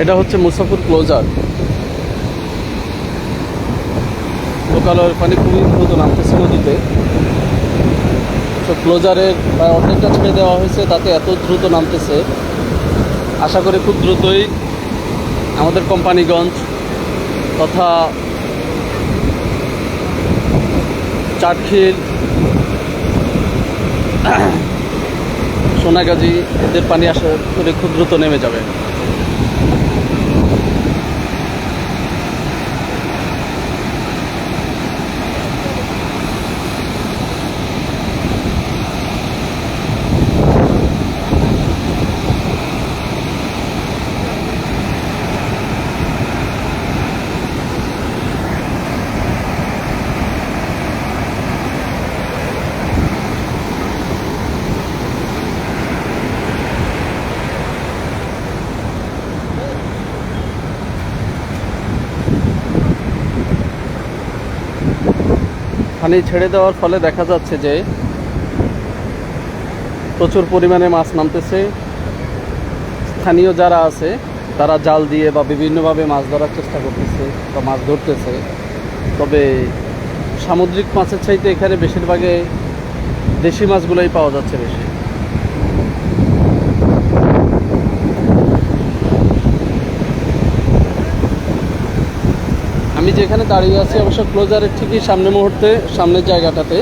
এটা হচ্ছে মুসাফির ক্লোজার। লোকালয়ের পানি খুবই দ্রুত নামতেছে নদীতে। তো ক্লোজারের প্রায় অর্ধেকটা ছেড়ে দেওয়া হয়েছে, তাতে এত দ্রুত নামতেছে। আশা করি খুব দ্রুতই আমাদের কোম্পানিগঞ্জ তথা চাটখিল, সোনাগাজী এদের পানি আশা করি খুব দ্রুত নেমে যাবে। পানি ছেড়ে দেওয়ার ফলে দেখা যাচ্ছে যে প্রচুর পরিমাণে মাছ নামতেছে। স্থানীয় যারা আছে তারা জাল দিয়ে বা বিভিন্নভাবে মাছ ধরার চেষ্টা করতেছে বা মাছ ধরতেছে। তবে সামুদ্রিক মাছের চাইতে এখানে বেশিরভাগে দেশি মাছগুলোই পাওয়া যাচ্ছে বেশি। আমি যেখানে দাঁড়িয়ে আছি অবশ্য ক্লোজারের ঠিকই সামনের জায়গাটাতে।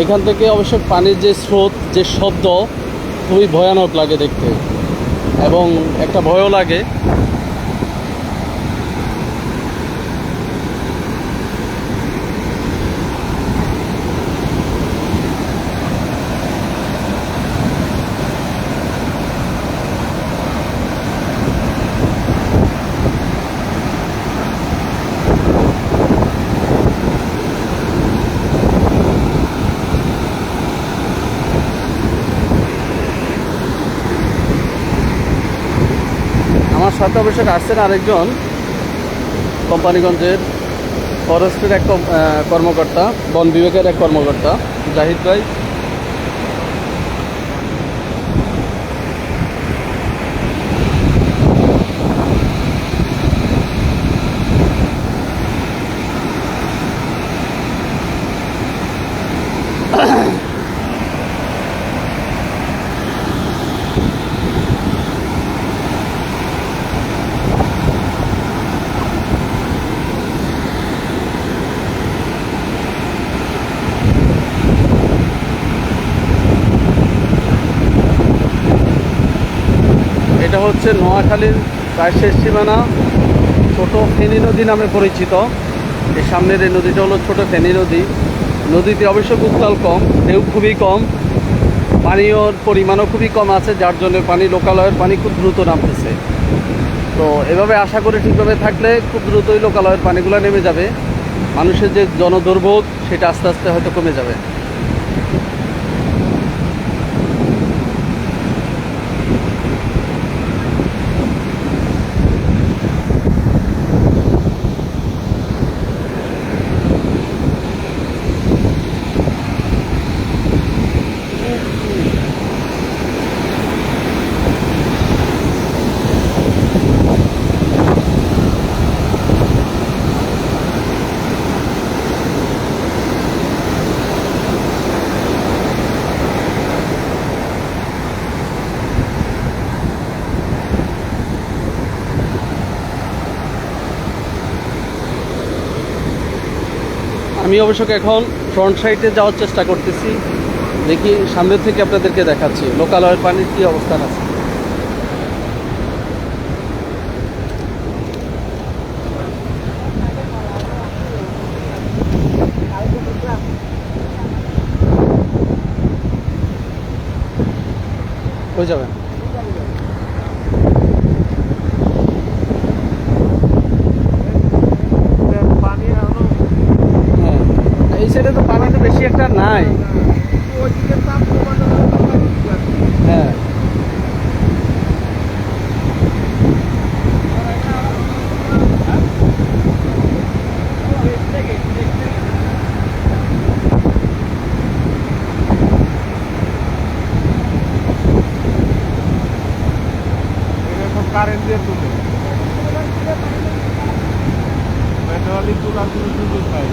এখান থেকে অবশ্য পানির যে স্রোত, যে শব্দ খুবই ভয়ানক লাগে দেখতে এবং একটা ভয়ও লাগে। আমার সাথে অবশ্য আসছেন আরেকজন কোম্পানিগঞ্জের ফরেস্টের এক কর্মকর্তা, বন বিভাগের এক কর্মকর্তা, জাহিদ ভাই। এটা হচ্ছে নোয়াখালীর প্রায় শেষ সীমানা, ছোট ফেনী নদী নামে পরিচিত। এই সামনের এই নদীটা হলো ছোট ফেনী নদী। নদীতে অবশ্য উত্তাল কম, ঢেউ খুবই কম, পানীয় পরিমাণও খুবই কম আছে, যার জন্য লোকালয়ের পানি খুব দ্রুত নামতেছে। তো এভাবে আশা করি ঠিকভাবে থাকলে খুব দ্রুতই লোকালয়ের পানিগুলো নেমে যাবে। মানুষের যে জনদুর্ভোগ সেটা আস্তে আস্তে হয়তো কমে যাবে। আমি অবশ্য এখন ফ্রন্ট সাইডে যাওয়ার চেষ্টা করতেছি, দেখি সামনে থেকে আপনাদেরকে দেখাচ্ছি লোকালয়ের পানির কী অবস্থান আছে। হয়ে যাবে। এই সাইডে তো পানি তো বেশি একটা নাই। হ্যাঁ, কারেন্ট দিয়ে তুলে ম্যানুয়ালি তোলার কোনো সুযোগ নাই।